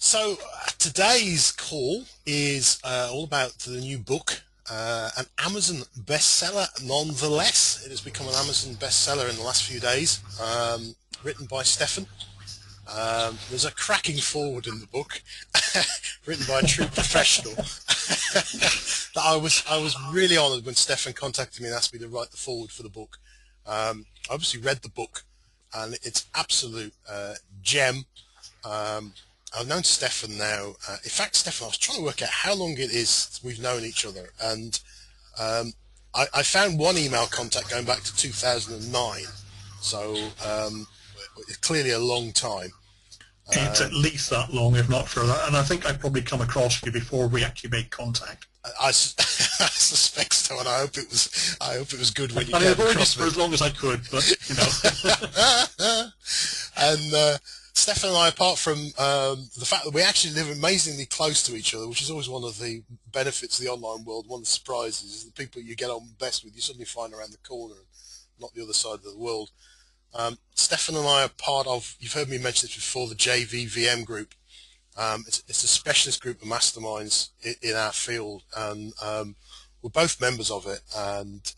Today's call is all about the new book, an Amazon bestseller nonetheless. It has become an Amazon bestseller in the last few days, written by Stefan. There's a cracking foreword in the book, written by a true professional. That I was really honoured when Stefan contacted me and asked me to write the foreword for the book. I obviously read the book, and it's absolute gem. I've known Stefan now. In fact, Stefan, I was trying to work out how long it is we've known each other, and I found one email contact going back to 2009. So it's clearly a long time. It's at least that long, if not further. And I think I've probably come across you before we actually made contact. I suspect so, and I hope it was good when you I came avoided across for me. as long as I could, but you know. And Stefan and I, apart from the fact that we actually live amazingly close to each other, which is always one of the benefits of the online world, one of the surprises is the people you get on best with, you suddenly find around the corner, and not the other side of the world. Stefan and I are part of, you've heard me mention this before, the JVVM group. It's a specialist group of masterminds in our field, and we're both members of it. And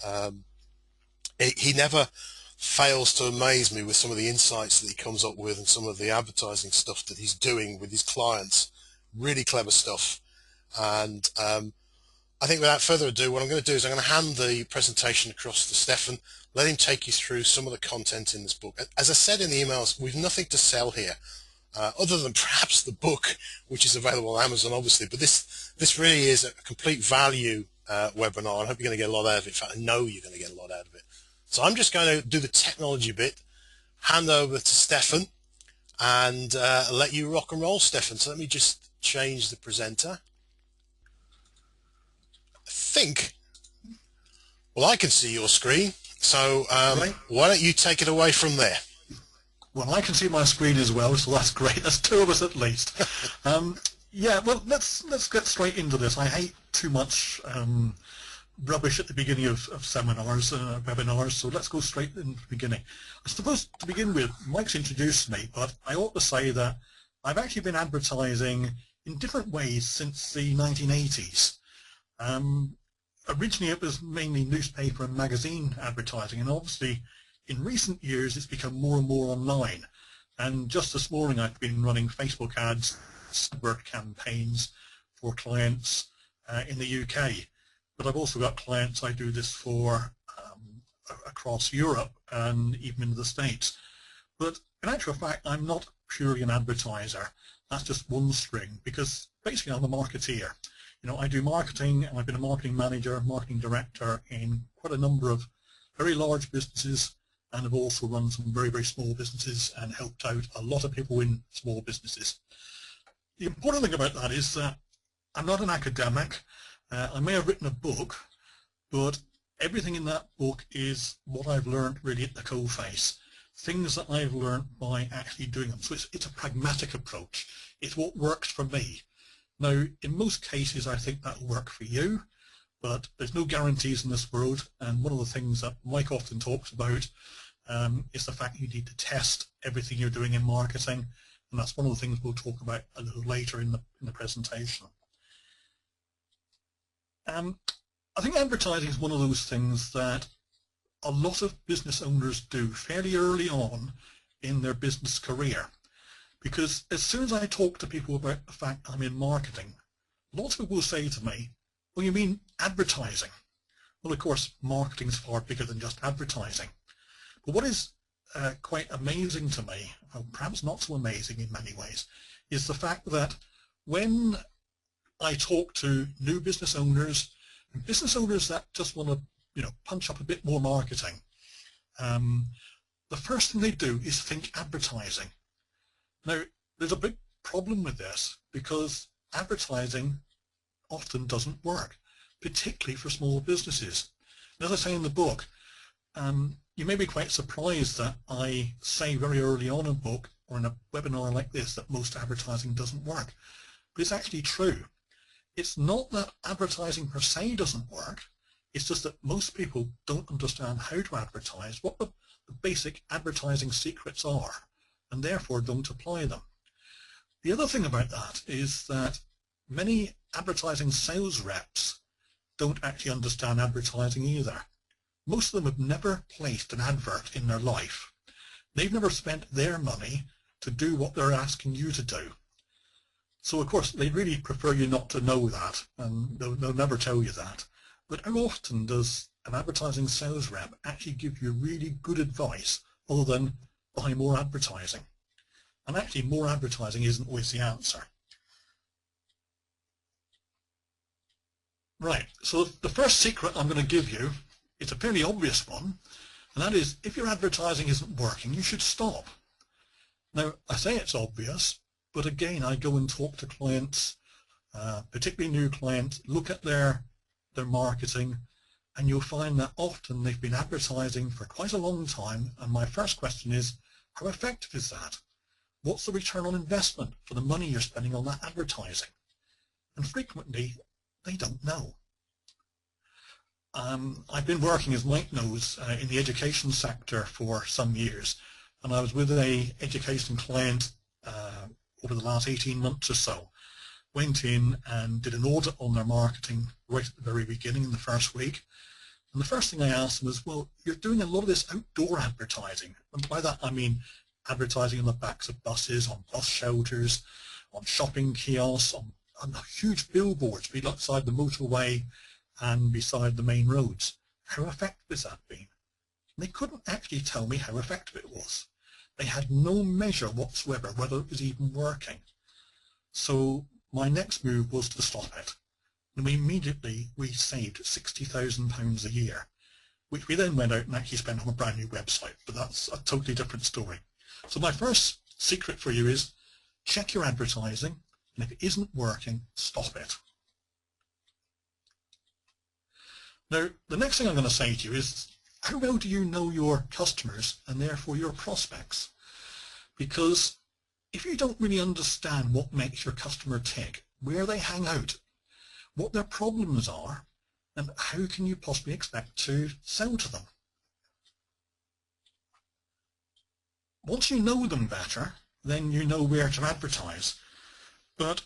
he never fails to amaze me with some of the insights that he comes up with and some of the advertising stuff that he's doing with his clients. Really clever stuff. And I think without further ado, what I'm going to do is I'm going to hand the presentation across to Stefan, let him take you through some of the content in this book. As I said in the emails, we've nothing to sell here, other than perhaps the book, which is available on Amazon, obviously. But this really is a complete value webinar. I hope you're going to get a lot out of it. In fact, I know you're going to get a lot out of it. So I'm just going to do the technology bit, hand over to Stefan, and let you rock and roll, Stefan. So let me just change the presenter. Well, I can see your screen, so Right. Why don't you take it away from there? Well, I can see my screen as well, so that's great. That's two of us at least. Yeah, well, let's get straight into this. I hate too much rubbish at the beginning of seminars, webinars, so let's go straight in the beginning. I suppose to begin with, Mike's introduced me, but I ought to say that I've actually been advertising in different ways since the 1980s. Originally it was mainly newspaper and magazine advertising, and obviously in recent years it's become more and more online. And just this morning I've been running Facebook ads, work campaigns for clients in the UK. But I've also got clients I do this for across Europe and even in the States. But in actual fact, I'm not purely an advertiser. That's just one string, because basically I'm a marketeer. You know, I do marketing, and I've been a marketing manager, marketing director in quite a number of very large businesses, and have also run some very, very small businesses and helped out a lot of people in small businesses. The important thing about that is that I'm not an academic. I may have written a book, but everything in that book is what I've learned really at the coalface. Things that I've learned by actually doing them. So it's a pragmatic approach. It's what works for me. Now, in most cases, I think that'll work for you, but there's no guarantees in this world. And one of the things that Mike often talks about is the fact you need to test everything you're doing in marketing. And that's one of the things we'll talk about a little later in the presentation. I think advertising is one of those things that a lot of business owners do fairly early on in their business career. Because as soon as I talk to people about the fact I'm in marketing, lots of people will say to me, well, you mean advertising? Well, of course, marketing is far bigger than just advertising. But what is quite amazing to me, or perhaps not so amazing in many ways, is the fact that when I talk to new business owners and business owners that just want to, you know, punch up a bit more marketing, the first thing they do is think advertising. Now, there's a big problem with this because advertising often doesn't work, particularly for small businesses. And as I say in the book, you may be quite surprised that I say very early on in a book or in a webinar like this that most advertising doesn't work. But it's actually true. It's not that advertising per se doesn't work, it's just that most people don't understand how to advertise, what the basic advertising secrets are, and therefore don't apply them. The other thing about that is that many advertising sales reps don't actually understand advertising either. Most of them have never placed an advert in their life. They've never spent their money to do what they're asking you to do. So of course they really prefer you not to know that, and they'll never tell you that. But how often does an advertising sales rep actually give you really good advice other than buy more advertising? And actually more advertising isn't always the answer. Right, so the first secret I'm going to give you, it's a fairly obvious one, and that is if your advertising isn't working, you should stop. Now, I say it's obvious, but again, I go and talk to clients, particularly new clients, look at their marketing, and you'll find that often they've been advertising for quite a long time, and my first question is, how effective is that? What's the return on investment for the money you're spending on that advertising? And frequently, they don't know. I've been working, as Mike knows, in the education sector for some years, and I was with an education client over the last 18 months or so. Went in and did an audit on their marketing right at the very beginning in the first week. And the first thing I asked them was, well, you're doing a lot of this outdoor advertising. And by that I mean advertising on the backs of buses, on bus shelters, on shopping kiosks, on huge billboards beside the motorway and beside the main roads. How effective has that been? They couldn't actually tell me how effective it was. They had no measure whatsoever whether it was even working. So my next move was to stop it. And we saved £60,000 a year, which we then went out and actually spent on a brand new website, but that's a totally different story. So my first secret for you is check your advertising, and if it isn't working, stop it. Now, the next thing I'm going to say to you is, how well do you know your customers and therefore your prospects? Because if you don't really understand what makes your customer tick, where they hang out, what their problems are, and how can you possibly expect to sell to them? Once you know them better, then you know where to advertise. But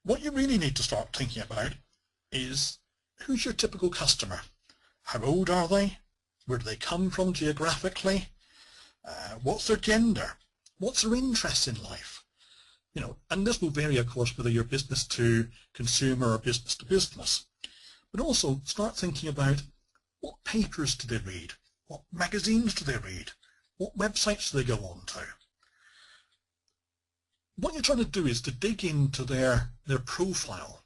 what you really need to start thinking about is, who's your typical customer? How old are they? Where do they come from geographically? What's their gender? What's their interest in life? You know, and this will vary, of course, whether you're business to consumer or business to business. But also start thinking about, what papers do they read? What magazines do they read? What websites do they go on to? What you're trying to do is to dig into their profile.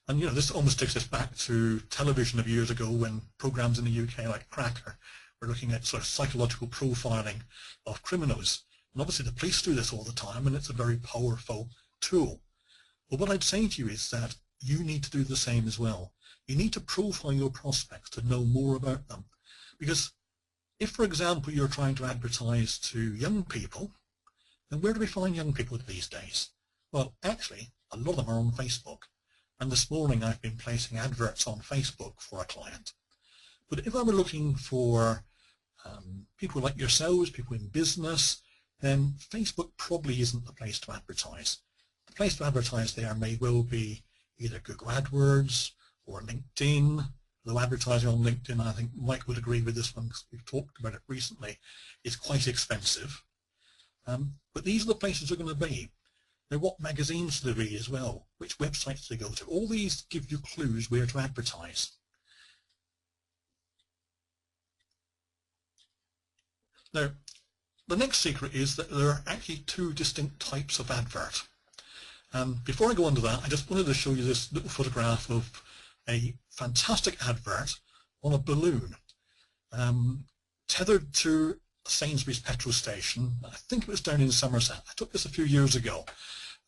And, you know, this almost takes us back to television of years ago when programs in the UK like Cracker were looking at sort of psychological profiling of criminals. And obviously the police do this all the time, and it's a very powerful tool. But what I'd say to you is that you need to do the same as well. You need to profile your prospects to know more about them. Because if, for example, you're trying to advertise to young people, then where do we find young people these days? Well, actually, a lot of them are on Facebook. And this morning I've been placing adverts on Facebook for a client. But if I were looking for people like yourselves, people in business, then Facebook probably isn't the place to advertise. The place to advertise there may well be either Google AdWords or LinkedIn, though advertising on LinkedIn, I think Mike would agree with this one because we've talked about it recently, is quite expensive. But these are the places they're going to be. Now, what magazines do they read as well? Which websites do they go to? All these give you clues where to advertise. Now, the next secret is that there are actually two distinct types of advert. And before I go on to that, I just wanted to show you this little photograph of a fantastic advert on a balloon, tethered to Sainsbury's petrol station. I think it was down in Somerset. I took this a few years ago.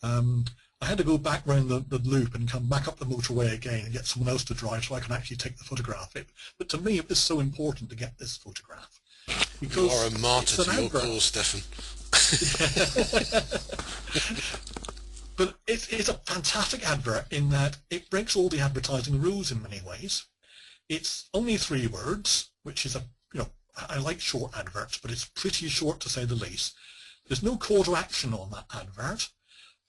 I had to go back round the loop and come back up the motorway again and get someone else to drive so I can actually take the photograph. But to me, it was so important to get this photograph. Because you are a martyr to your advert. cause, Stefan. But it's a fantastic advert in that it breaks all the advertising rules in many ways. It's only 3 words, which is I like short adverts, but it's pretty short to say the least. There's no call to action on that advert.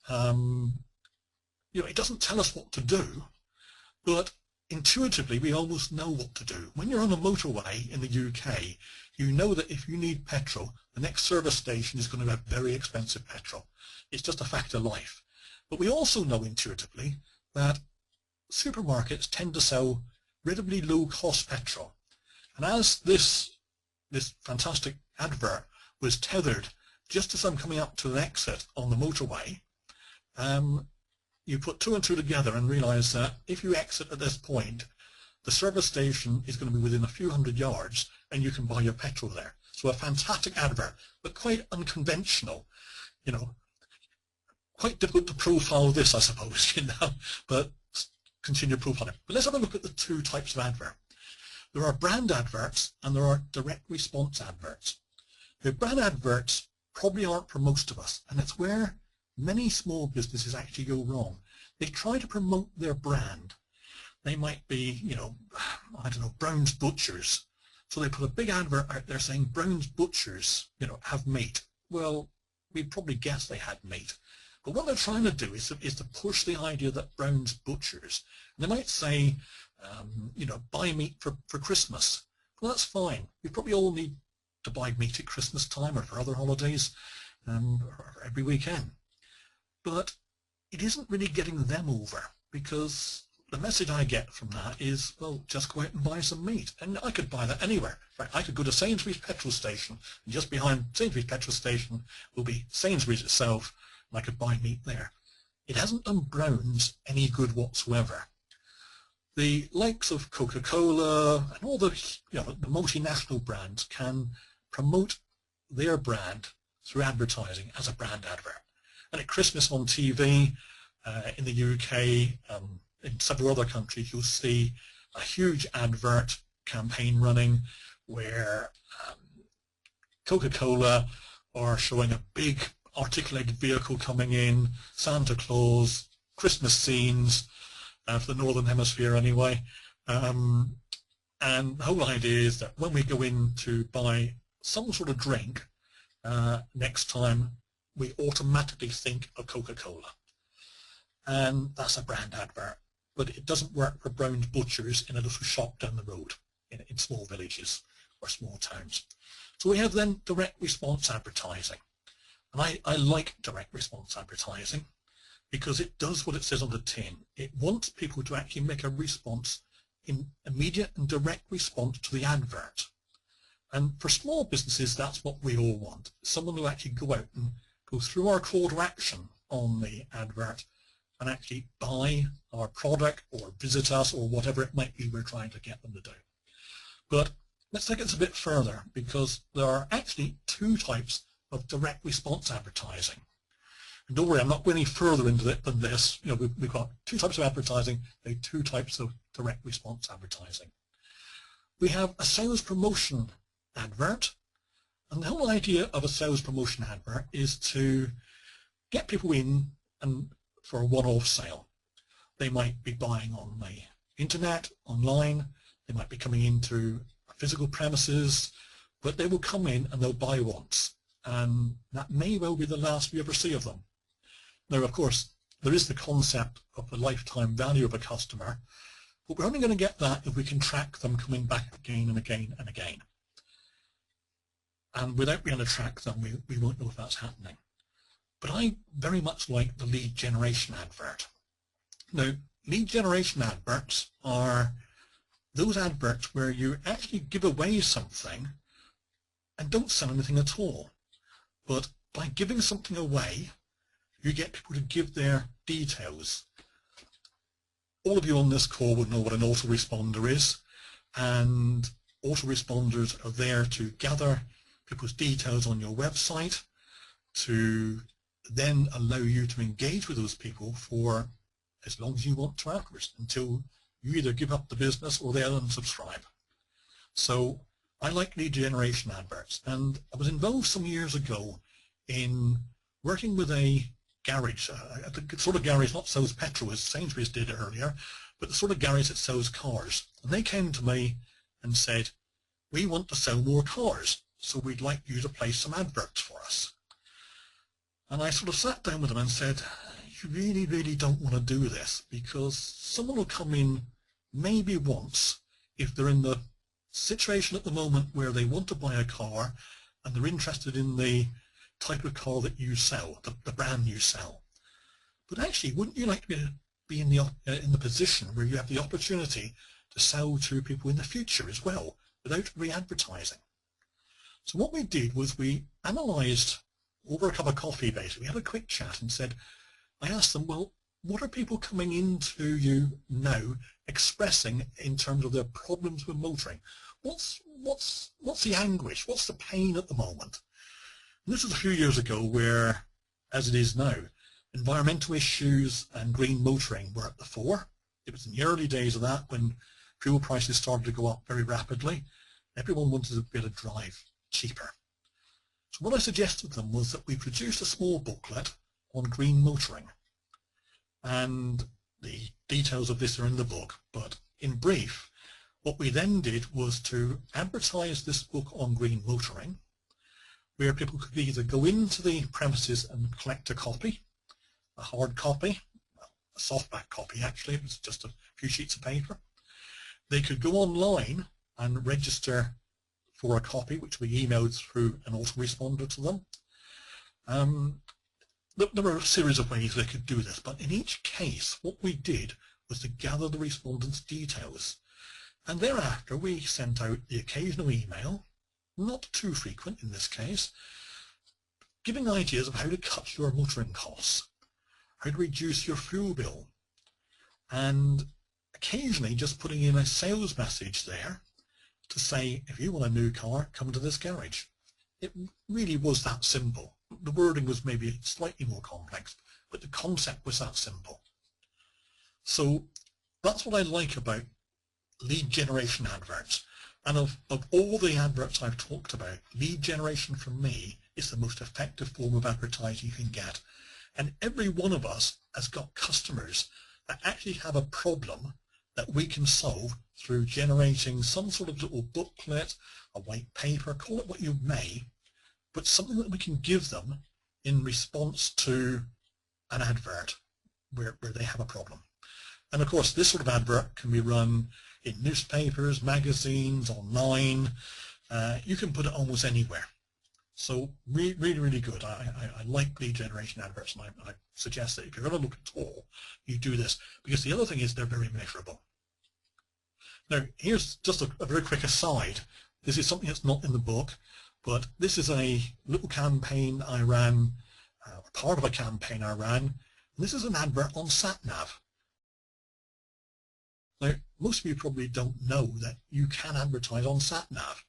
It doesn't tell us what to do, but intuitively we almost know what to do. When you're on a motorway in the UK, you know that if you need petrol, the next service station is going to have very expensive petrol. It's just a fact of life. But we also know intuitively that supermarkets tend to sell relatively low-cost petrol. And as this fantastic advert was tethered just as I'm coming up to an exit on the motorway, you put two and two together and realize that if you exit at this point, the service station is going to be within a few hundred yards and you can buy your petrol there. So a fantastic advert, but quite unconventional, quite difficult to profile this, I suppose, but continue profiling. But let's have a look at the two types of advert. There are brand adverts and there are direct response adverts. The brand adverts probably aren't for most of us, and it's where many small businesses actually go wrong. They try to promote their brand. They might be, I don't know, Brown's Butchers. So they put a big advert out there saying Brown's Butchers, have meat. Well, we'd probably guess they had meat. But what they're trying to do is to push the idea that Brown's Butchers. And they might say, buy meat for Christmas. Well, that's fine. We probably all need to buy meat at Christmas time or for other holidays, or every weekend. But it isn't really getting them over, because the message I get from that is, well, just go out and buy some meat. And I could buy that anywhere. Right? I could go to Sainsbury's petrol station, and just behind Sainsbury's petrol station will be Sainsbury's itself, and I could buy meat there. It hasn't done Brown's any good whatsoever. The likes of Coca-Cola and all the multinational brands can promote their brand through advertising as a brand advert. And at Christmas on TV, in the UK, in several other countries, you'll see a huge advert campaign running where Coca-Cola are showing a big articulated vehicle coming in, Santa Claus, Christmas scenes, for the Northern Hemisphere anyway. And the whole idea is that when we go in to buy some sort of drink, next time we automatically think of Coca-Cola. And that's a brand advert. But it doesn't work for Brown's Butchers in a little shop down the road in small villages or small towns. So we have then direct response advertising. And I like direct response advertising because it does what it says on the tin. It wants people to actually make a response, in immediate and direct response to the advert. And for small businesses, that's what we all want. Someone who actually go out and go through our call to action on the advert and actually buy our product or visit us or whatever it might be we're trying to get them to do. But let's take it a bit further, because there are actually two types of direct response advertising. And don't worry, I'm not going any further into it than this. We've got two types of advertising, two types of direct response advertising. We have a sales promotion advert, and the whole idea of a sales promotion advert is to get people in and for a one-off sale. They might be buying on the internet, online, they might be coming into physical premises, but they will come in and they'll buy once, and that may well be the last we ever see of them. Now, of course, there is the concept of the lifetime value of a customer, but we're only going to get that if we can track them coming back again and again and again. And without being able to track them, we won't know if that's happening. But I very much like the lead generation advert. Now, lead generation adverts are those adverts where you actually give away something and don't sell anything at all. But by giving something away, you get people to give their details. All of you on this call would know what an autoresponder is, and autoresponders are there to gather people's details on your website to then allow you to engage with those people for as long as you want to afterwards, until you either give up the business or they unsubscribe. So I like lead generation adverts, and I was involved some years ago in working with a garage, the sort of garage not sells petrol as Sainsbury's did earlier, but the sort of garage that sells cars. And they came to me and said, we want to sell more cars, so we'd like you to place some adverts for us. And I sort of sat down with them and said, you really, really don't want to do this, because someone will come in maybe once if they're in the situation at the moment where they want to buy a car and they're interested in the type of car that you sell, the brand you sell. But actually, wouldn't you like to be in the position where you have the opportunity to sell to people in the future as well, without re-advertising? So what we did was we analysed over a cup of coffee, basically. We had a quick chat and said, I asked them, well, what are people coming into you now expressing in terms of their problems with motoring? What's the anguish? What's the pain at the moment? And this was a few years ago where, as it is now, environmental issues and green motoring were at the fore. It was in the early days of that when fuel prices started to go up very rapidly. Everyone wanted to be able to drive cheaper. So what I suggested to them was that we produce a small booklet on green motoring. And the details of this are in the book, but in brief, what we then did was to advertise this book on green motoring, where people could either go into the premises and collect a copy, a hard copy, well, a softback copy actually, it was just a few sheets of paper. They could go online and register for a copy, which we emailed through an autoresponder to them. There were a series of ways they could do this, but in each case, what we did was to gather the respondents' details. And thereafter, we sent out the occasional email, not too frequent in this case, giving ideas of how to cut your motoring costs, how to reduce your fuel bill, and occasionally just putting in a sales message there to say, if you want a new car, come to this garage. It really was that simple. The wording was maybe slightly more complex, but the concept was that simple. So that's what I like about lead generation adverts. And of all the adverts I've talked about, lead generation for me is the most effective form of advertising you can get. And every one of us has got customers that actually have a problem that we can solve through generating some sort of little booklet, a white paper, call it what you may, but something that we can give them in response to an advert where they have a problem. And of course, this sort of advert can be run in newspapers, magazines, online. You can put it almost anywhere. So really, really good. I like lead generation adverts, and I suggest that if you're going to look at all, you do this, because the other thing is they're very measurable. Now, here's just a very quick aside. This is something that's not in the book, but this is a little campaign I ran, part of a campaign I ran, and this is an advert on SatNav. Now, most of you probably don't know that you can advertise on SatNav.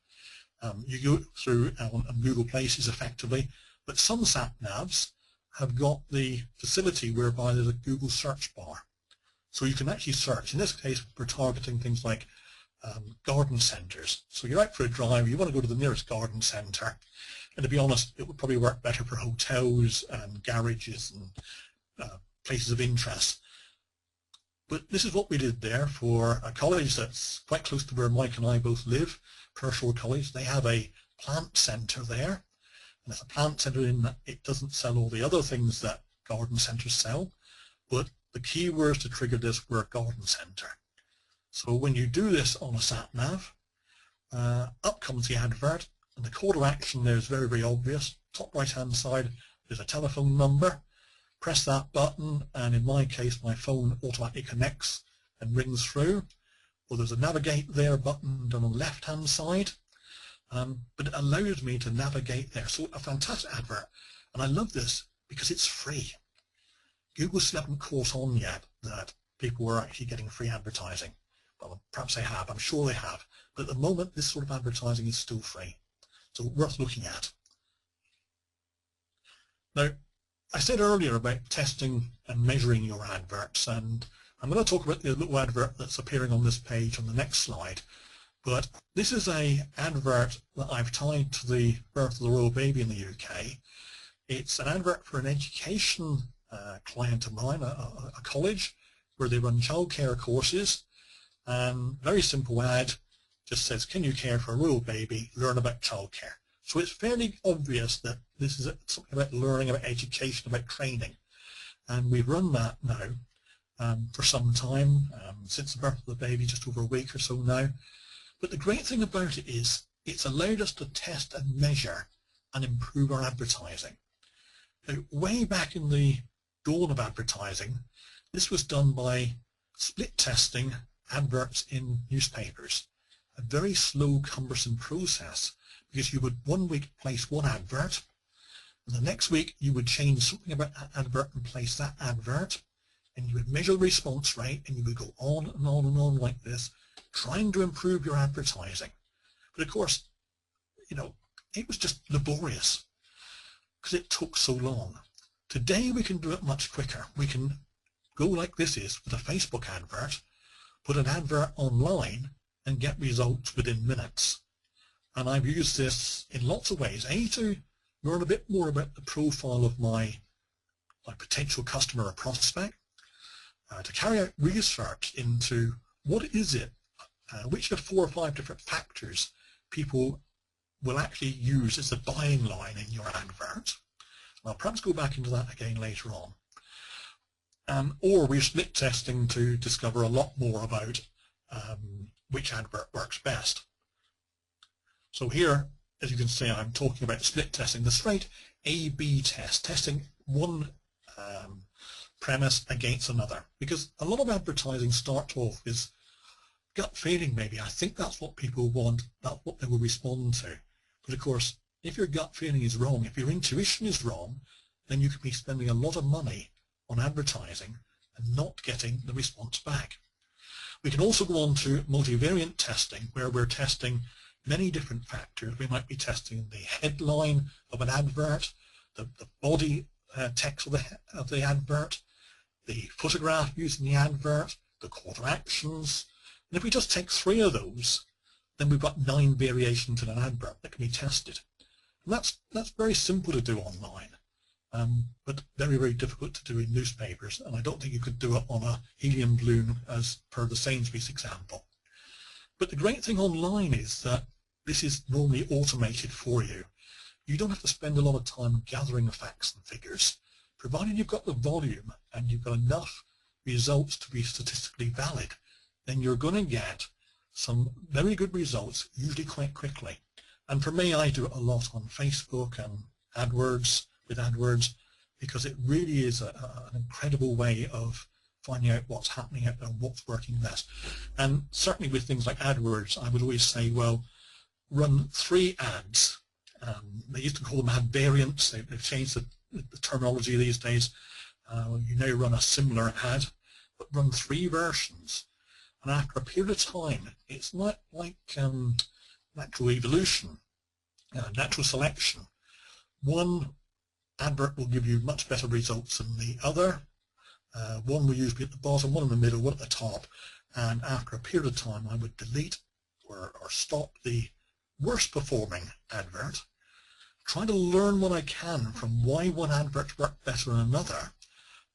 You go through on Google Places effectively, but some SatNavs have got the facility whereby there's a Google search bar. So you can actually search. In this case, we're targeting things like garden centres. So you're out for a drive, you want to go to the nearest garden centre, and to be honest, it would probably work better for hotels and garages and places of interest. But this is what we did there for a college that's quite close to where Mike and I both live, Pershore College. They have a plant centre there, and it's a plant centre in that it doesn't sell all the other things that garden centres sell, but the key words to trigger this were garden centre. So when you do this on a sat-nav, up comes the advert, and the call to action there is very, very obvious. Top right-hand side, there's a telephone number. Press that button, and in my case, my phone automatically connects and rings through. Or there's a navigate there button down on the left-hand side, but it allows me to navigate there. So a fantastic advert, and I love this because it's free. Google still haven't caught on yet that people were actually getting free advertising. Well, perhaps they have, I'm sure they have, but at the moment this sort of advertising is still free, so worth looking at. Now, I said earlier about testing and measuring your adverts, and I'm going to talk about the little advert that's appearing on this page on the next slide, but this is an advert that I've tied to the birth of the royal baby in the UK. It's an advert for an education client of mine, a college, where they run childcare courses, and very simple ad, just says, can you care for a royal baby, learn about childcare. So it's fairly obvious that this is something about learning, about education, about training. And we've run that now for some time, since the birth of the baby, just over a week or so now. But the great thing about it is it's allowed us to test and measure and improve our advertising. Now, way back in the dawn of advertising, this was done by split testing adverts in newspapers. A very slow, cumbersome process, because you would one week place one advert, and the next week you would change something about that advert and place that advert, and you would measure the response rate, and you would go on and on and on like this, trying to improve your advertising. But of course, you know, it was just laborious because it took so long. Today we can do it much quicker. We can go like this is with a Facebook advert, put an advert online and get results within minutes. And I've used this in lots of ways. A, to learn a bit more about the profile of my potential customer or prospect, to carry out research into what is it, which are 4 or 5 different factors people will actually use as the buying line in your advert. I'll perhaps go back into that again later on. Or we're split testing to discover a lot more about which advert works best. So here, as you can see, I'm talking about split testing, the straight A-B test, testing one premise against another. Because a lot of advertising starts off with gut feeling maybe. I think that's what people want, that's what they will respond to. But of course, if your gut feeling is wrong, if your intuition is wrong, then you could be spending a lot of money on advertising and not getting the response back. We can also go on to multivariate testing, where we're testing many different factors. We might be testing the headline of an advert, the body text of the advert, the photograph used in the advert, the call to actions. And if we just take 3 of those, then we've got 9 variations in an advert that can be tested. And that's very simple to do online, but very, very difficult to do in newspapers. And I don't think you could do it on a helium balloon as per the Sainsbury's example. But the great thing online is that this is normally automated for you. You don't have to spend a lot of time gathering the facts and figures. Provided you've got the volume and you've got enough results to be statistically valid, then you're going to get some very good results, usually quite quickly. And for me, I do it a lot on Facebook and AdWords, with AdWords, because it really is an incredible way of finding out what's happening out there and what's working best. And certainly with things like AdWords, I would always say, well, run 3 ads. They used to call them ad variants. They've changed the terminology these days. You now run a similar ad, but run 3 versions. And after a period of time, it's not like natural evolution, natural selection. One advert will give you much better results than the other. One will usually be at the bottom, one in the middle, one at the top. And after a period of time, I would delete or stop the worst performing advert, try to learn what I can from why one advert worked better than another,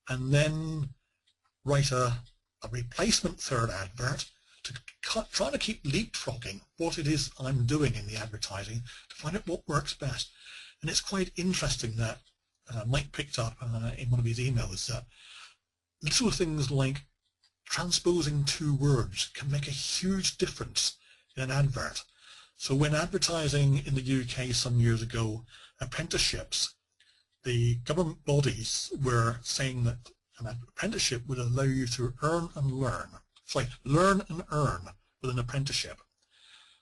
and then write a replacement 3rd advert to try to keep leapfrogging what it is I'm doing in the advertising to find out what works best. And it's quite interesting that Mike picked up in one of his emails that little things like transposing 2 words can make a huge difference in an advert. So when advertising in the UK some years ago apprenticeships, the government bodies were saying that an apprenticeship would allow you to learn and earn with an apprenticeship.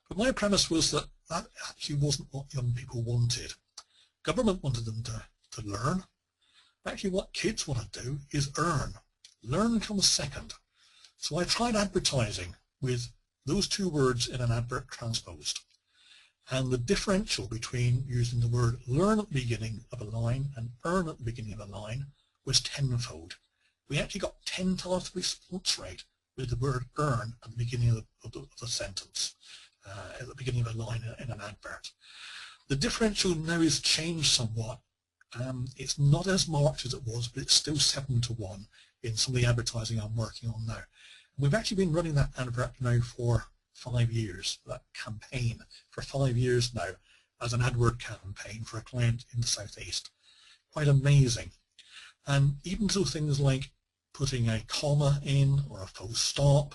But my premise was that that actually wasn't what young people wanted. Government wanted them to learn. Actually, what kids want to do is earn. Learn comes second. So I tried advertising with those 2 words in an advert transposed. And the differential between using the word learn at the beginning of a line and earn at the beginning of a line was 10-fold. We actually got 10 times the response rate with the word earn at the beginning of the sentence, at the beginning of a line in an advert. The differential now has changed somewhat. It's not as marked as it was, but it's still 7-to-1 in some of the advertising I'm working on now. And we've actually been running that advert now for 5 years, that campaign for 5 years now as an AdWord campaign for a client in the southeast. Quite amazing. And even so things like putting a comma in or a full stop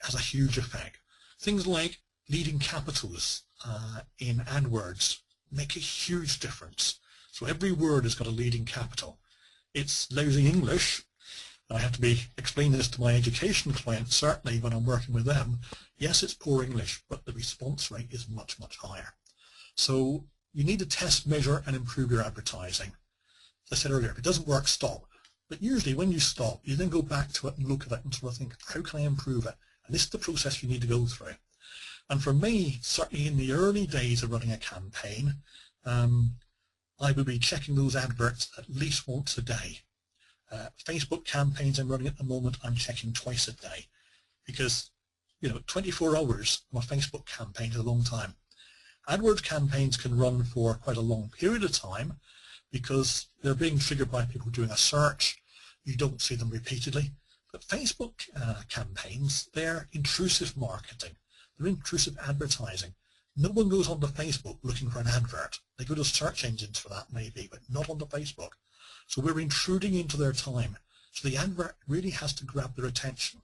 has a huge effect. Things like leading capitals in AdWords make a huge difference. So every word has got a leading capital. It's lousy English. I have to be explaining this to my education clients, certainly when I'm working with them. Yes, it's poor English, but the response rate is much, much higher. So you need to test, measure, and improve your advertising. As I said earlier, if it doesn't work, stop. But usually when you stop, you then go back to it and look at it and sort of think, how can I improve it? And this is the process you need to go through. And for me, certainly in the early days of running a campaign, I would be checking those adverts at least once a day. Facebook campaigns I'm running at the moment, I'm checking twice a day because, 24 hours on a Facebook campaign is a long time. AdWords campaigns can run for quite a long period of time because they're being triggered by people doing a search. You don't see them repeatedly. But Facebook campaigns, they're intrusive marketing. They're intrusive advertising. No one goes onto Facebook looking for an advert. They go to search engines for that maybe, but not onto Facebook. So we're intruding into their time. So the advert really has to grab their attention.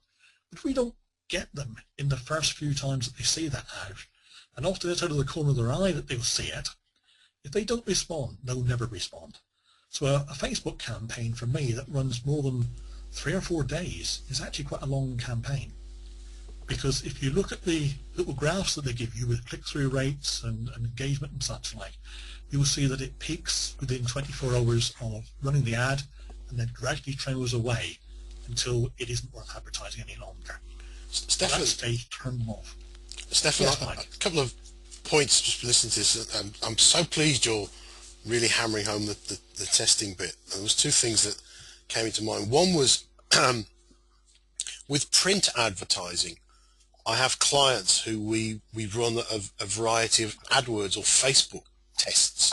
But if we don't get them in the first few times that they see that ad, and often it's out of the corner of their eye that they'll see it, if they don't respond, they'll never respond. So a Facebook campaign for me that runs more than 3 or 4 days is actually quite a long campaign. Because if you look at the little graphs that they give you with click-through rates and engagement and such like, you'll see that it peaks within 24 hours of running the ad and then gradually trends away until it isn't worth advertising any longer. Stefan, At that stage, turn them off. Stefan, Yes, a couple of points just listening to this. I'm so pleased you're really hammering home the testing bit. And there was 2 things that came into mind. One was with print advertising. I have clients who we run a variety of AdWords or Facebook tests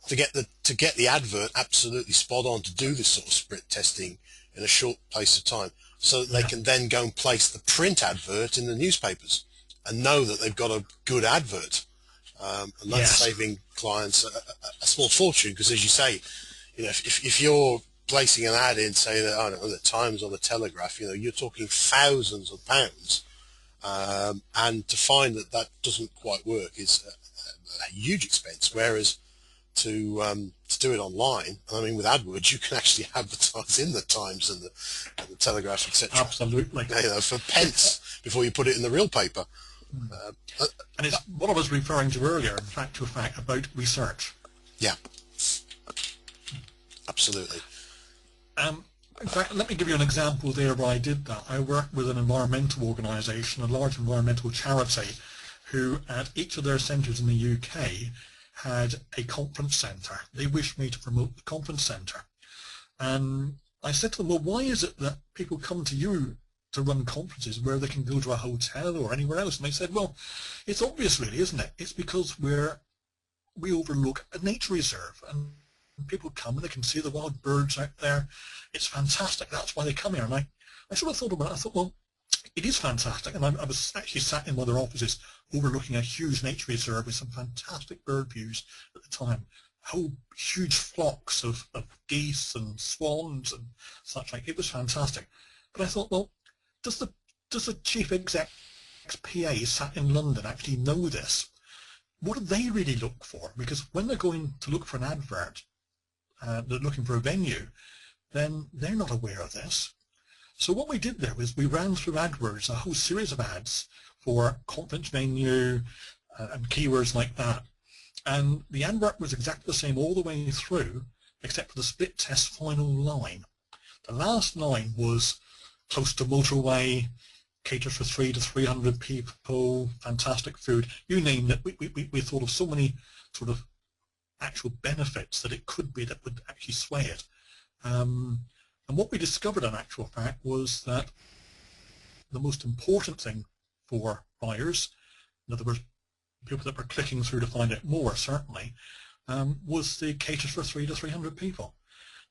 to get the advert absolutely spot on, to do this sort of sprint testing in a short place of time, so that they can then go and place the print advert in the newspapers and know that they've got a good advert, and that's saving clients a small fortune. Because as you say, if you're placing an ad in, say that I don't know, the Times or the Telegraph, you're talking thousands of pounds. And to find that doesn't quite work is a huge expense. Whereas to do it online, I mean, with AdWords, you can actually advertise in the Times and the Telegraph, etc. Absolutely. For pence before you put it in the real paper. And it's what I was referring to earlier, in fact, about research. Yeah, absolutely. In fact, let me give you an example there where I did that. I worked with an environmental organisation, a large environmental charity, who at each of their centres in the UK had a conference centre. They wished me to promote the conference centre. And I said to them, well, why is it that people come to you to run conferences where they can go to a hotel or anywhere else? And they said, well, it's obvious really, isn't it? It's because we overlook a nature reserve, and people come and they can see the wild birds out there. It's fantastic. That's why they come here. And I sort of thought about it. I thought, well, it is fantastic. And I was actually sat in one of their offices overlooking a huge nature reserve with some fantastic bird views at the time. Whole huge flocks of geese and swans and such like. It was fantastic. But I thought, well, does the chief exec's PA sat in London actually know this? What do they really look for? Because when they're going to look for an advert, they're looking for a venue, then they're not aware of this. So what we did there was we ran through AdWords a whole series of ads for conference venue and keywords like that. And the advert was exactly the same all the way through, except for the split test final line. The last line was close to motorway, caters for 300 to 300 people, fantastic food, you name it. We thought of so many sort of actual benefits that it could be that would actually sway it. And what we discovered in actual fact was that the most important thing for buyers, in other words, people that were clicking through to find out more certainly, was the caters for 300 to 300 people.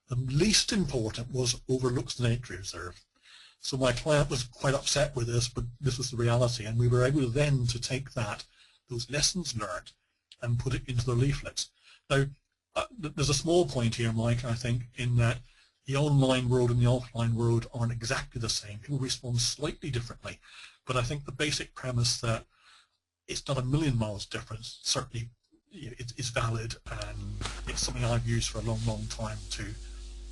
The least important was overlooks the nature reserve. So my client was quite upset with this, but this was the reality, and we were able then to take those lessons learned, and put it into the leaflets. Now, There's a small point here, Mike, I think, in that the online world and the offline world aren't exactly the same. People respond slightly differently. But I think the basic premise that it's not a million miles difference, certainly it's valid, and it's something I've used for a long, long time to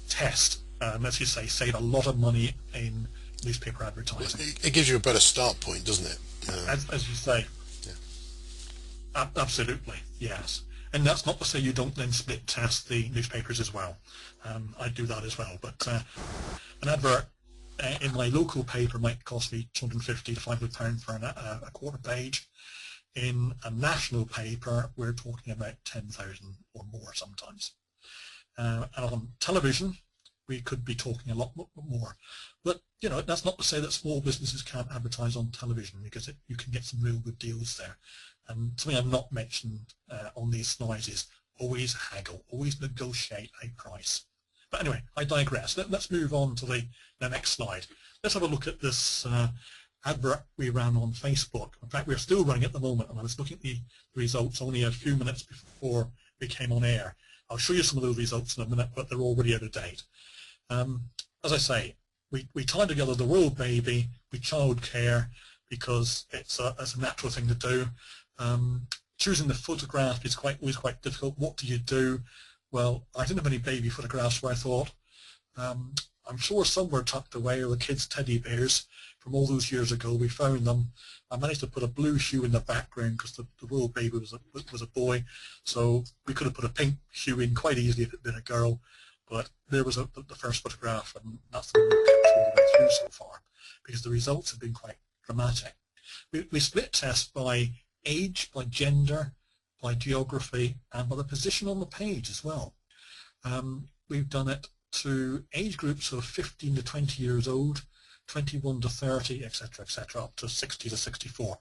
test, and as you say, save a lot of money in newspaper advertising. It gives you a better start point, doesn't it? As you say, Yeah. absolutely, yes. And that's not to say you don't then split test the newspapers as well. I do that as well. But an advert in my local paper might cost me £250 to £500 for a quarter page. In a national paper, we're talking about 10,000 or more sometimes. And on television, we could be talking a lot more. But you know, that's not to say that small businesses can't advertise on television, because you can get some real good deals there. And something I've not mentioned on these slides is always haggle, always negotiate a price. But anyway, I digress. Let's move on to the next slide. Let's have a look at this advert we ran on Facebook. In fact, we're still running at the moment, and I was looking at the results only a few minutes before we came on air. I'll show you some of those results in a minute, but they're already out of date. As I say, we tie together the royal baby with childcare because it's a natural thing to do. Choosing the photograph is always quite difficult. What do you do? Well, I didn't have any baby photographs, so I thought, I'm sure some were tucked away, or the kids' teddy bears from all those years ago. We found them. I managed to put a blue hue in the background because the royal baby was a boy, so we could have put a pink hue in quite easily if it had been a girl. But there was the first photograph, and that's the one we've kept all the way through so far, because the results have been quite dramatic. We split test by age, by gender, by geography, and by the position on the page as well. We've done it to age groups of 15 to 20 years old, 21 to 30, etc., up to 60 to 64.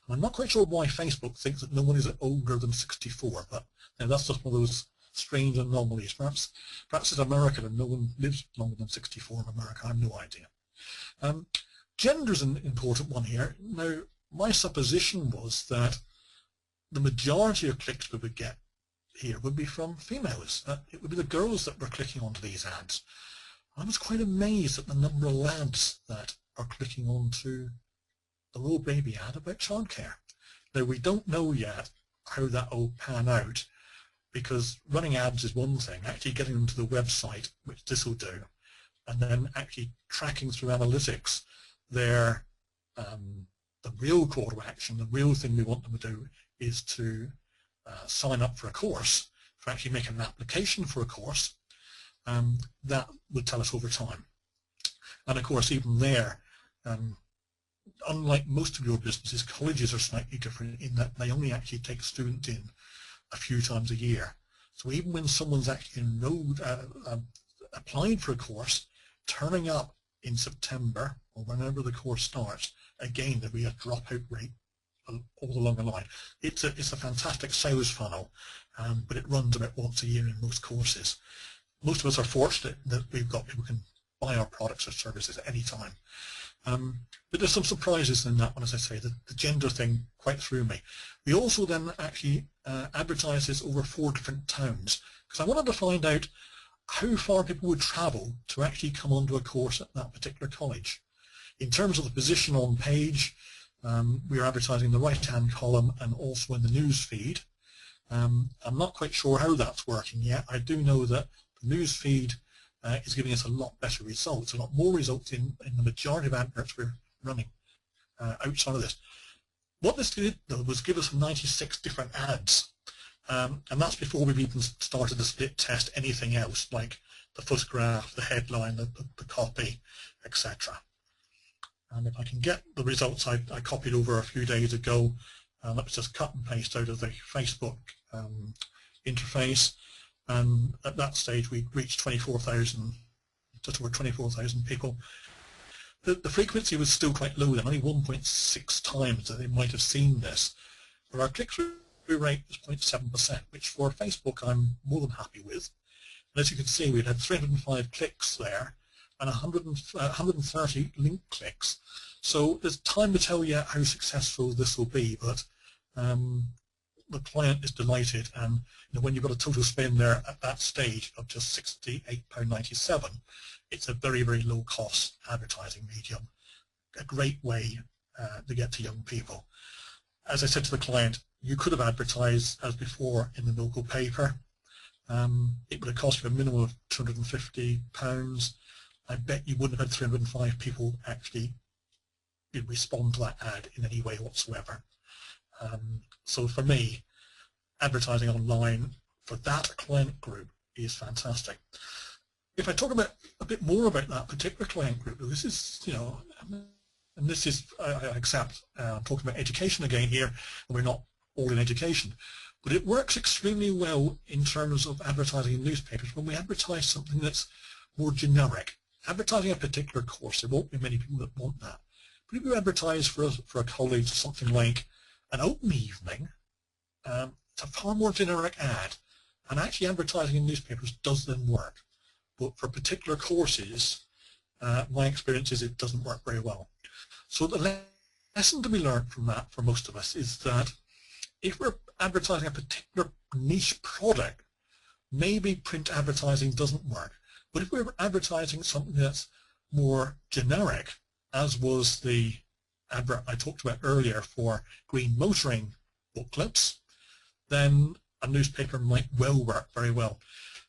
And I'm not quite sure why Facebook thinks that no one is older than 64, but you know, that's just one of those strange anomalies. Perhaps it's American and no one lives longer than 64 in America. I have no idea. Gender is an important one here. Now, my supposition was that the majority of clicks we would get here would be from females. It would be the girls that were clicking onto these ads. I was quite amazed at the number of lads that are clicking onto the royal baby ad about childcare. Now, we don't know yet how that will pan out, because running ads is one thing, actually getting them to the website, which this will do, and then actually tracking through analytics their the real call to action, the real thing we want them to do is to sign up for a course, to actually make an application for a course. That would tell us over time. And of course, even there, unlike most of your businesses, colleges are slightly different in that they only actually take students in a few times a year. So even when someone's actually enrolled, applied for a course, turning up in September or whenever the course starts, again there'll be a dropout rate all along the line. It's a fantastic sales funnel, but it runs about once a year in most courses. Most of us are fortunate that we've got people who can buy our products or services at any time. But there's some surprises in that one, as I say. The gender thing quite threw me. We also then actually advertised this over 4 different towns, because I wanted to find out how far people would travel to actually come onto a course at that particular college. In terms of the position on page, we are advertising the right-hand column and also in the news feed. I'm not quite sure how that's working yet. I do know that the news feed is giving us a lot better results, a lot more results in the majority of adverts we're running outside of this. What this did, though, was give us 96 different ads, and that's before we've even started to split test anything else, like the photograph, the headline, the copy, etc. And if I can get the results I copied over a few days ago, let's just cut and paste out of the Facebook interface. And at that stage, we reached 24,000, just over 24,000 people. The frequency was still quite low then, only 1.6 times that they might have seen this. But our click-through rate was 0.7%, which for Facebook I'm more than happy with. And as you can see, we'd had 305 clicks there and 130 link clicks. So there's time to tell yet how successful this will be, but the client is delighted, and when you've got a total spend there at that stage of just £68.97, it's a very, very low cost advertising medium, a great way to get to young people. As I said to the client, you could have advertised as before in the local paper. It would have cost you a minimum of £250. I bet you wouldn't have had 305 people actually respond to that ad in any way whatsoever. So for me, advertising online for that client group is fantastic. If I talk about a bit more about that particular client group, this is, and this is, I accept, I'm talking about education again here, and we're not all in education, but it works extremely well in terms of advertising in newspapers when we advertise something that's more generic. Advertising a particular course, there won't be many people that want that. But if you advertise for a college something like an open evening, it's a far more generic ad, and actually advertising in newspapers does then work. But for particular courses, my experience is it doesn't work very well. So the lesson to be learned from that for most of us is that if we're advertising a particular niche product, maybe print advertising doesn't work. But if we're advertising something that's more generic, as was the advert I talked about earlier for green motoring booklets, then a newspaper might well work very well.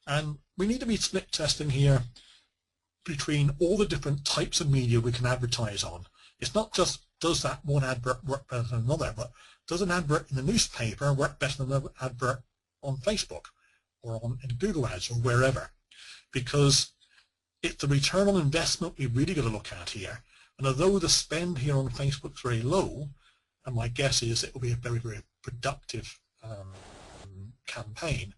And we need to be split testing here between all the different types of media we can advertise on. It's not just does that one advert work better than another, but does an advert in the newspaper work better than an advert on Facebook or in Google Ads or wherever? Because it's the return on investment we really got to look at here. And although the spend here on Facebook is very low, and my guess is it will be a very, very productive campaign,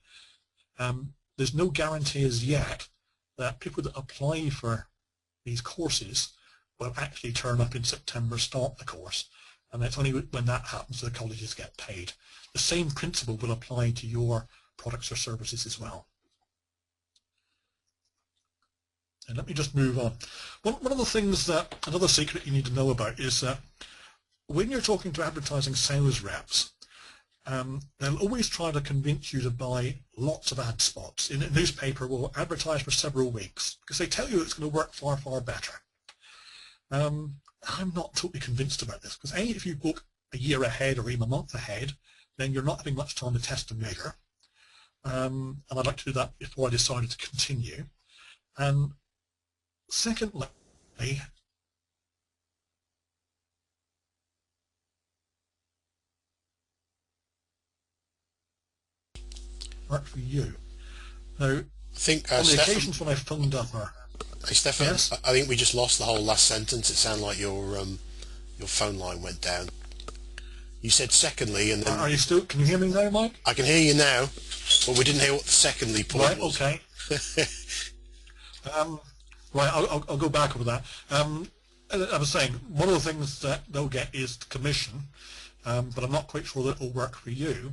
there's no guarantee as yet that people that apply for these courses will actually turn up in September, start the course, and it's only when that happens that the colleges get paid. The same principle will apply to your products or services as well. And let me just move on. One of the things that, another secret you need to know about is that when you're talking to advertising sales reps, they'll always try to convince you to buy lots of ad spots. In a newspaper, will advertise for several weeks because they tell you it's going to work far, far better. I'm not totally convinced about this because A, if you book a year ahead or even a month ahead, then you're not having much time to test and measure. And I'd like to do that before I decided to continue. And secondly, work for you. Now, I think, on the Stefan, occasions when I've phoned up her. hey, Stefan, Yes? I think we just lost the whole last sentence. It sounded like your phone line went down. You said secondly, and then Are you still? Can you hear me now, Mike? I can hear you now, but we didn't hear what the secondly point was. Right. Okay. Right. I'll go back over that. I was saying one of the things that they'll get is the commission, but I'm not quite sure that will work for you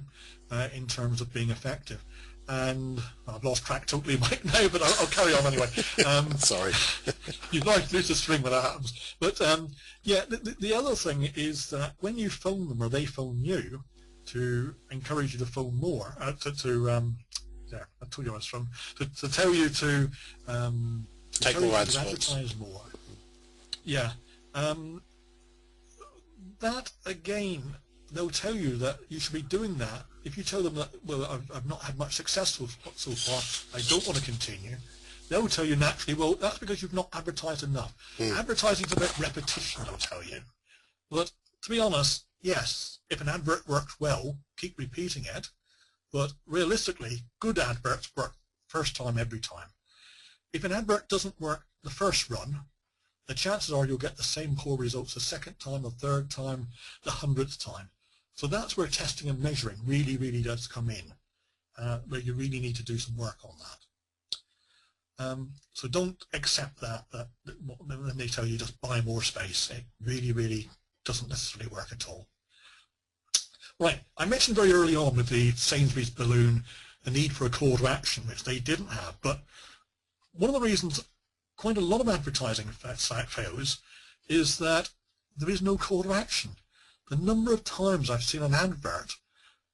in terms of being effective. And I've lost track totally right now, but I'll carry on anyway. Sorry. You'd like to lose the string when that happens. But yeah, the other thing is that when you phone them or they phone you to encourage you to phone more, yeah, I told you I was from, to tell you to take more ad spots. Advertise more. Yeah. That again, they'll tell you that you should be doing that. If you tell them that, well, I've not had much success so far, I don't want to continue, they'll tell you naturally, well, that's because you've not advertised enough. Advertising is about repetition, they'll tell you. But to be honest, yes, if an advert works well, keep repeating it, but realistically, good adverts work first time every time. If an advert doesn't work the first run, the chances are you'll get the same poor results the second time, the third time, the 100th time. So that's where testing and measuring really, really does come in, where you really need to do some work on that. So don't accept that when they tell you just buy more space. It really, really doesn't necessarily work at all. Right, I mentioned very early on with the Sainsbury's balloon the need for a call to action, which they didn't have. But one of the reasons quite a lot of advertising fails is that there is no call to action. The number of times I've seen an advert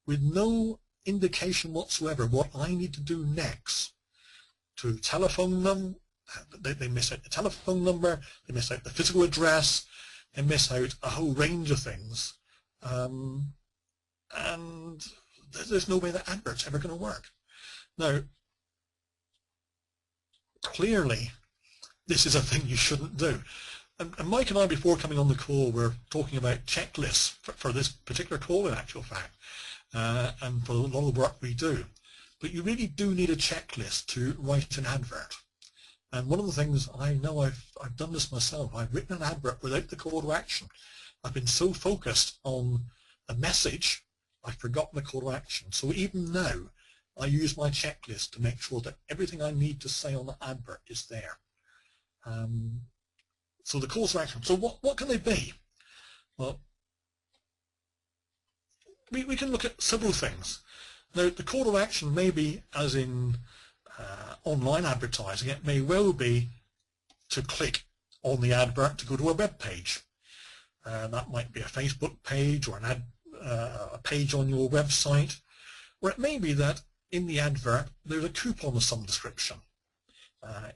with no indication whatsoever what I need to do next to telephone them. They miss out the telephone number, they miss out the physical address, they miss out a whole range of things. And there's no way that advert's ever going to work. Now, clearly, this is a thing you shouldn't do. And Mike and I, before coming on the call, were talking about checklists for this particular call, in actual fact, and for a lot of the work we do. But you really do need a checklist to write an advert. And one of the things I know, I've done this myself, I've written an advert without the call to action. I've been so focused on the message, I've forgotten the call to action. So even now, I use my checklist to make sure that everything I need to say on the advert is there. So the calls to action. So what can they be? Well, we can look at several things. Now, the call to action may be, as in online advertising, it may well be to click on the advert to go to a web page. That might be a Facebook page or a page on your website. Or it may be that in the advert there's a coupon of some description.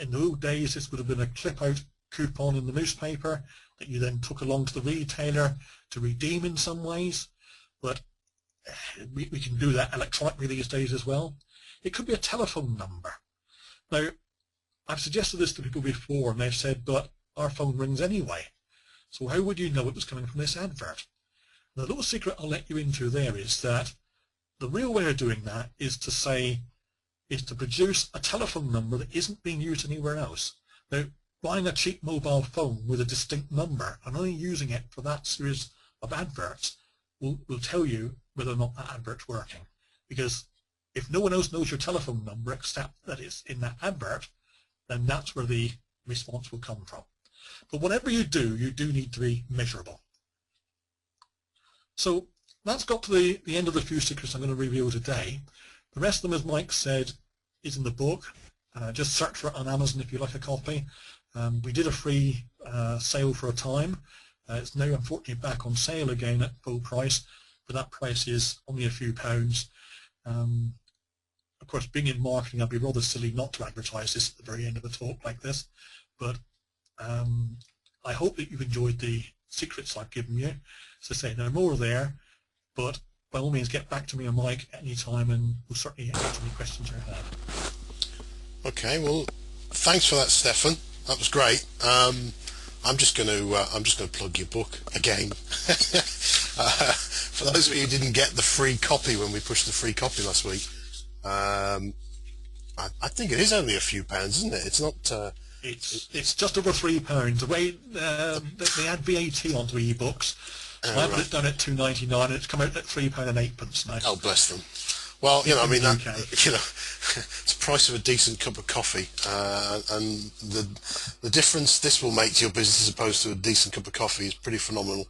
In the old days, this would have been a clip-out coupon in the newspaper that you then took along to the retailer to redeem in some ways. But we can do that electronically these days as well. It could be a telephone number. Now, I've suggested this to people before, and they've said, but our phone rings anyway. So how would you know it was coming from this advert? The little secret I'll let you into there is that the real way of doing that is to produce a telephone number that isn't being used anywhere else. Now, buying a cheap mobile phone with a distinct number and only using it for that series of adverts will tell you whether or not that advert's working. Because if no one else knows your telephone number except that it's in that advert, then that's where the response will come from. But whatever you do need to be measurable. So that's got to the end of the few secrets I'm going to reveal today. The rest of them, as Mike said, is in the book. Just search for it on Amazon if you like a copy. We did a free sale for a time. It's now unfortunately back on sale again at full price, but that price is only a few pounds. Of course, being in marketing, I'd be rather silly not to advertise this at the very end of a talk like this, but I hope that you've enjoyed the secrets I've given you. As I say, there are more there, but by all means get back to me or Mike at any time and we'll certainly answer any questions you have. Okay, well, thanks for that, Stefan. That was great. I'm just going to plug your book again. For those of you who didn't get the free copy when we pushed the free copy last week, I think it is only a few pounds, isn't it? It's not. It's just over £3. The way they add VAT onto ebooks, so I put it down at £2.99, and it's come out at £3.08 now. Oh, bless them. Well, you know, I mean, that, you know, it's the price of a decent cup of coffee, and the difference this will make to your business as opposed to a decent cup of coffee is pretty phenomenal.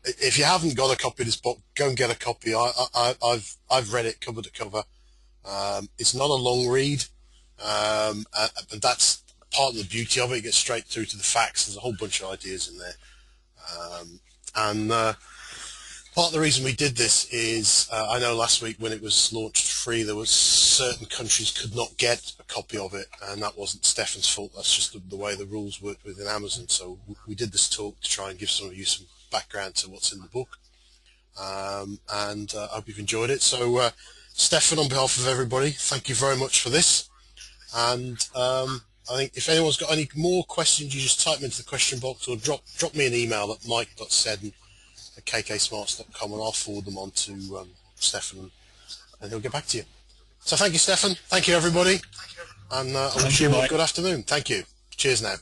If you haven't got a copy of this book, go and get a copy. I've read it cover to cover. It's not a long read, but that's part of the beauty of it. It gets straight through to the facts. There's a whole bunch of ideas in there, and part of the reason we did this is I know last week when it was launched free, there was certain countries could not get a copy of it, and that wasn't Stefan's fault. That's just the way the rules work within Amazon. So we did this talk to try and give some of you some background to what's in the book, and I hope you've enjoyed it. So Stefan, on behalf of everybody, thank you very much for this, and I think if anyone's got any more questions, you just type them into the question box or drop me an email at mike.seddon@kksmarts.com and I'll forward them on to Stefan and he'll get back to you. So thank you, Stefan. Thank you, everybody. And I wish you all a good afternoon. Thank you. Cheers now.